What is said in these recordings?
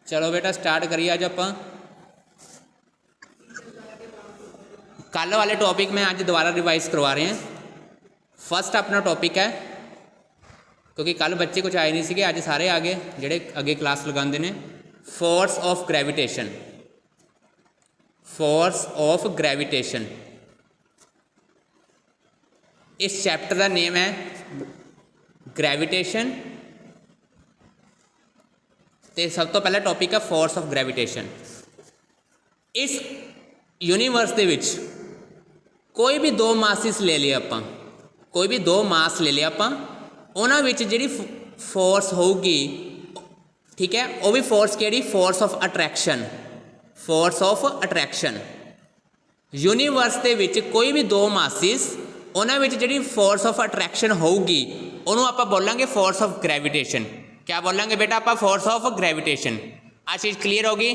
चलो बेटा स्टार्ट करिए। आज आप कल वाले टॉपिक में आज दोबारा रिवाइज करवा रहे हैं। फर्स्ट अपना टॉपिक है, क्योंकि कल बच्चे कुछ आए नहीं थे, अज सारे आ गए जेडे अगे क्लास लगाते हैं। Force of gravitation, force of gravitation इस चैप्टर का नेम है ग्रेविटेशन। तो सब तो पहला टॉपिक है फोर्स ऑफ ग्रेविटेशन। इस यूनीवर्स के विच कोई भी दो मासिस ले लिए आप, कोई भी दो मास ले लिया आप, उन्हां विच जिहड़ी फोर्स होगी, ठीक है, वो भी फोर्स किहड़ी, force of attraction, force of attraction. Universe के विच कोई भी दो मासिस, उन्हां विच जिहड़ी फोर्स ऑफ अट्रैक्शन होगी उन्होंने आप बोलांगे फोर्स ऑफ ग्रेविटेशन। क्या बोलांगे बेटा आप? Force of gravitation. आ चीज़ क्लियर होगी?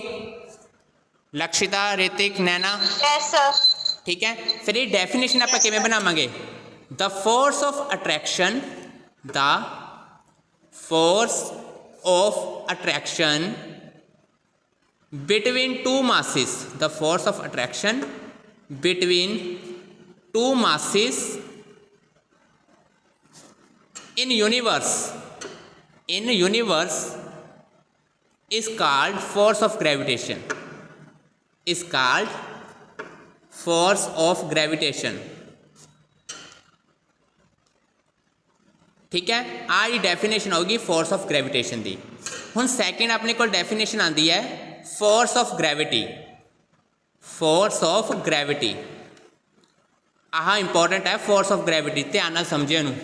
Lakshita, Hritik, Naina, yes sir. ठीक है। फिर ये डेफिनेशन आप किवें बनावांगे? The force of attraction, the force of attraction between two masses, the force of attraction between two masses in universe is called force of gravitation, is called force of gravitation। ठीक है, आज definition होगी force of gravitation की। हुण second अपने को definition आती है force of gravity, force of gravity. Ah important है फोर्स ऑफ ग्रेविटी, ध्यान नाल समझिए इहनूं।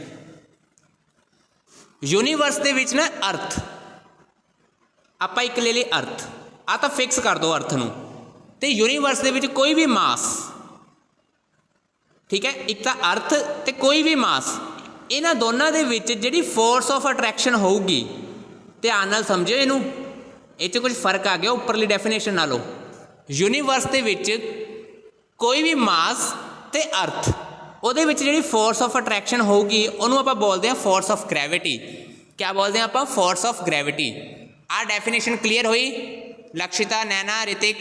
यूनीवर्स के विच ना अर्थ, आप एक ले ली अर्थ, आ तो फिक्स कर दो अर्थ नूं, ते यूनीवर्स के विच कोई भी मास, ठीक है, एक तो अर्थ ते कोई भी मास, इन्हां दोनों के विच जिहड़ी फोर्स ऑफ अट्रैक्शन होगी, ध्यान नाल समझिओ इहनूं, इह च कुछ फर्क आ गया उपरली डेफिनेशन नालों। यूनीवर्स के विच कोई भी मास ते अर्थ, ਉਹਦੇ ਵਿੱਚ ਜਿਹੜੀ फोर्स ऑफ अट्रैक्शन होगी ਉਹਨੂੰ ਆਪਾਂ बोलते हैं फोर्स ऑफ ग्रेविटी। क्या बोलते हैं आप? Force of gravity. आ डेफिनेशन क्लीयर हुई? लक्षिता, नैना, ऋतिक,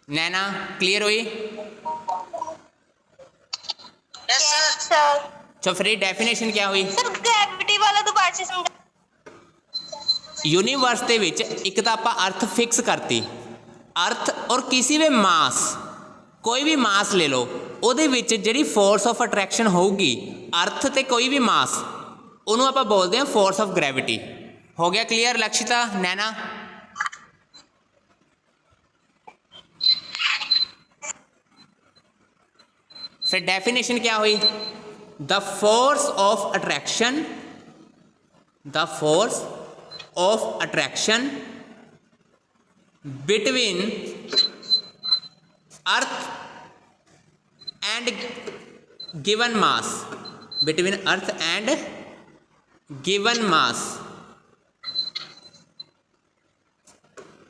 नैना क्लियर हुई? Yes sir. तो फिर डेफिनेशन क्या हुई? सर ग्रेविटी वाला दोबारा से समझा। यूनीवर्स के विच एक तो आप अर्थ फिक्स करती, अर्थ और किसी भी मास, कोई भी मास ले लो, ਉਹਦੇ ਵਿੱਚ ਜਿਹੜੀ फोर्स ऑफ अट्रैक्शन होगी, अर्थ ते कोई भी मास, ਉਹਨੂੰ ਆਪਾਂ बोलते हैं फोर्स ऑफ ग्रेविटी। हो गया क्लियर लक्षिता, नैना? फिर डेफिनेशन क्या हुई? The force of attraction, the force of attraction between earth and given mass, between earth and given mass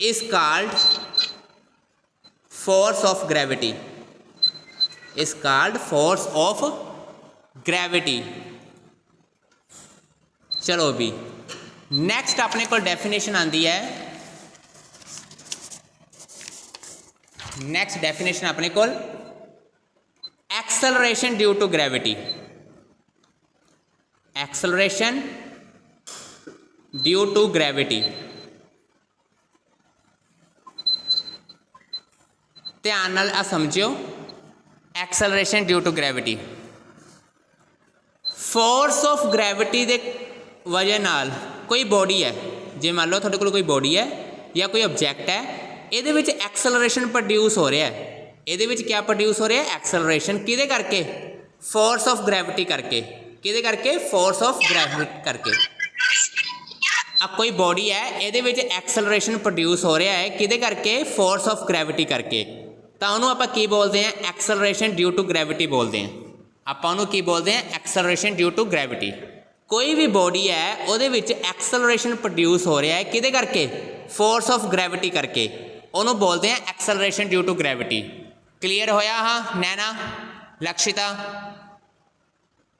is called force of gravity, is called force of gravity। चलो भी next अपने को definition आती है, next definition अपने को acceleration due to gravity, acceleration due to gravity. ध्यान नाल आ समझियो, acceleration due to gravity, force of gravity के वजह नाल कोई बॉडी है, जे मान लो थोड़े कोल कोई बॉडी है या कोई ऑब्जैक्ट है, ਇਹਦੇ ਵਿੱਚ एक्सेलरेशन प्रोड्यूस हो रहा है। ਇਹਦੇ ਵਿੱਚ क्या प्रोड्यूस हो रहा है? एक्सेलरेशन। किहदे करके? फोर्स ऑफ ग्रेविटी करके। किहदे करके? फोर्स ऑफ ग्रेविटी करके। अब कोई बॉडी है, ਇਹਦੇ ਵਿੱਚ एक्सेलरेशन प्रोड्यूस हो रहा है, किहदे करके? फोर्स ऑफ ग्रेविटी करके। तो उन्होंने आप की बोलते हैं? एक्सेलरेशन ड्यू टू ग्रेविटी बोलते हैं। आप उन्होंने की बोलते हैं? Acceleration due to gravity. कोई भी बॉडी है, ਉਹਦੇ ਵਿੱਚ एक्सेलरेशन प्रोड्यूस हो रहा है, किहदे करके? फोर्स ऑफ ग्रेविटी करके। उन्होंने बोलते हैं acceleration due to gravity. Clear होया? हाँ Naina? Lakshita,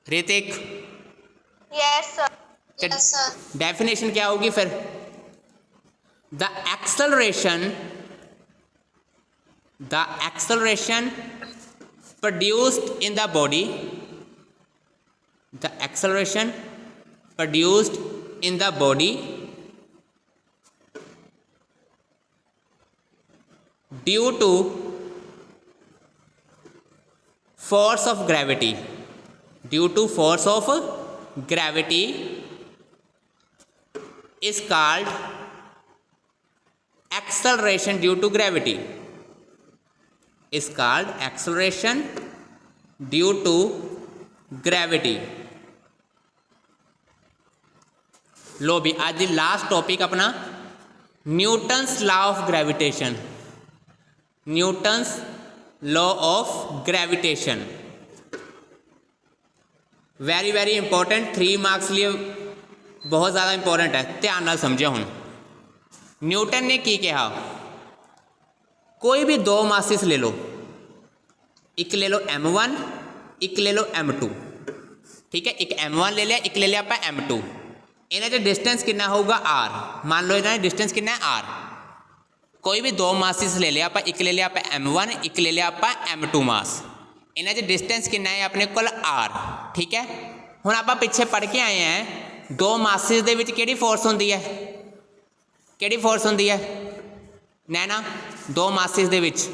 Hritik, yes sir. Definition क्या होगी फिर? The acceleration produced in the body, the acceleration produced in the body due to force of gravity, is called acceleration due to gravity, is called acceleration due to gravity। लो भी आज दी last topic अपना Newton's law of gravitation, Newton's law of gravitation very very important, 3 marks लिए बहुत ज़्यादा important है, ध्यान नाल समझो। हुण न्यूटन ने की कहा, कोई भी दो मासिस ले लो, एक ले लो m1, एक ले लो m2, ठीक है, एक m1 ले लिया, एक ले लिया आप m2, इन्हें जो डिस्टेंस कितना होगा r, मान लो इन्हें डिस्टेंस कितना है r, कोई भी दो मासिस ले लिया आप, एक ले लिया आप m1, एक ले लिया आप m2 मास, इन्हें जो डिस्टेंस कितना है अपने को r, ठीक है। हुण आप पिछे पढ़ के आए हैं दो मासिस दे विच किहड़ी फोर्स हुंदी है, किहड़ी फोर्स हुंदी है नैना, दो मासिस दे विच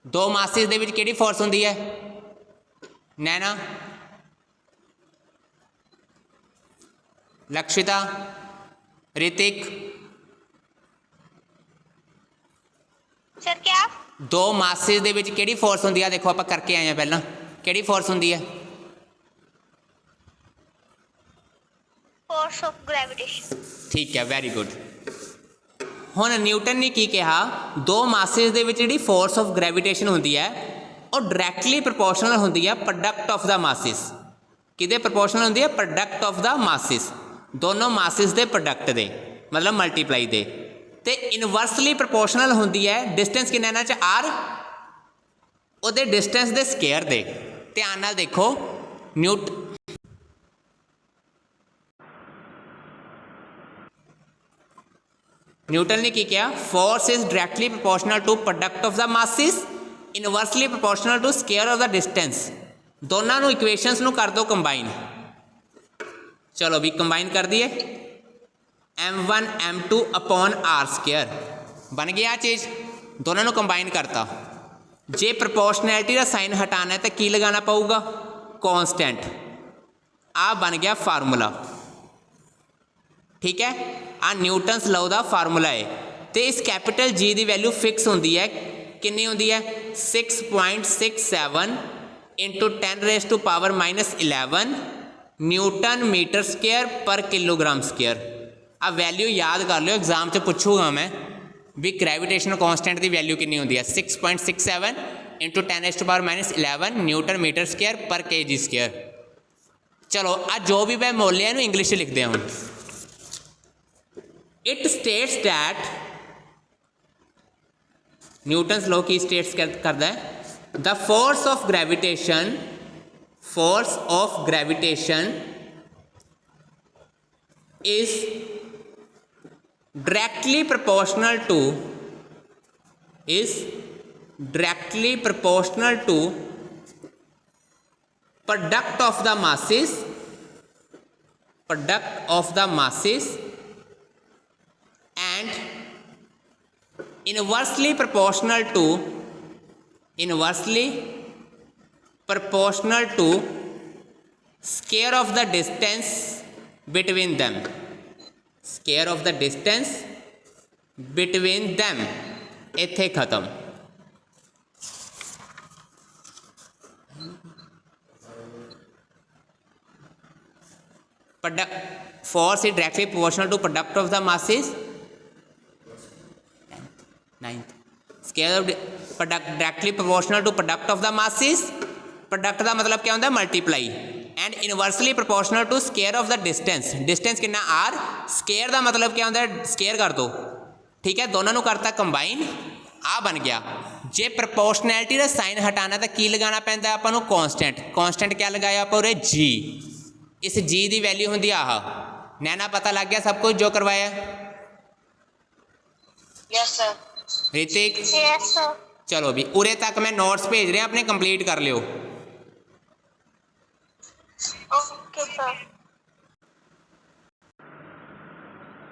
दो मासिस दे विच किहड़ी फोर्स हुंदी है नैना, लक्षिता, ऋतिक, सर क्या? दो मासिस दे विच किहड़ी फोर्स हुंदी है, देखो आप करके आए हैं पहला, किहड़ी फोर्स हुंदी है? Force of gravitation. ठीक है, वेरी गुड। हुण न्यूटन ने की कहा, दो मासिस दे विच जिहड़ी फोर्स ऑफ ग्रेविटेशन हुंदी है और डायरैक्टली प्रोपोर्शनल हुंदी है प्रोडक्ट ऑफ द मासिस, किहदे प्रोपोर्शनल हुंदी है? प्रोडक्ट ऑफ द मासिस, दोनों मासिस दे प्रोडक्ट दे, मतलब मल्टीप्लाई दे, ते इनवर्सली प्रोपोर्शनल हुंदी है डिस्टेंस किन्ना इन्हां च r, उहदे डिस्टेंस दे स्केयर दे। ध्यान नाल देखो, न्यूटन ने की किया, force is directly proportional to product of the masses, inversely proportional to square of the distance. दोनों नू इक्वेशंस नू कर दो कंबाइन, चलो भी कंबाइन कर दिए, m1 m2 upon r square बन गया चीज़, दोनों नू कंबाइन करता। जे प्रोपोर्शनैलिटी का साइन हटाना है तो की लगाना पऊगा? कांस्टेंट। आ बन गया फार्मूला, ठीक है, आ न्यूटन्स लॉ का फार्मूला है। तो इस कैपिटल जी की वैल्यू फिक्स होंदी है, कितनी होंदी है? 6.67 इंटू 10⁻⁻11 न्यूटन मीटर स्केयर पर किलोग्राम स्केयर। आ वैल्यू याद कर लो, एग्जाम से पूछूंगा मैं भी ग्रेविटेशनल कांस्टेंट की वैल्यू कितनी होंदी है? 6.67 इंटू 10⁻11 न्यूटन मीटर स्केयर पर kg स्केयर। चलो आ जो भी मैं मोल लिया इंग्लिश लिख दिया हूँ। It states that, Newton's law की स्टेट्स करता है, the force of gravitation is directly proportional to product of the masses and inversely proportional to square of the distance between them, square of the distance between them. इत्थे खत्म। Force is directly proportional to product of the masses, 9th square of product directly proportional to product of the masses. Product का मतलब क्या होता है multiply and inversely proportional to square of the distance. Distance कितना R, square का मतलब क्या होता है स्केयर कर दो, ठीक है, दोनों करता कंबाइन आ बन गया। जे प्रपोर्शनैलिटी का साइन हटाना तो की लगाना पैंदा आपां नूं कॉन्स्टेंट। कॉन्स्टेंट क्या लगाया आप उरे जी। इस जी की वैल्यू होंदी आह। नैना पता लग गया सब कुछ जो करवाया? Yes sir. Hrithik yes sir. चलो भी उरे तक मैं नोट्स भेज रहा अपने कंप्लीट कर लियो। Okay sir.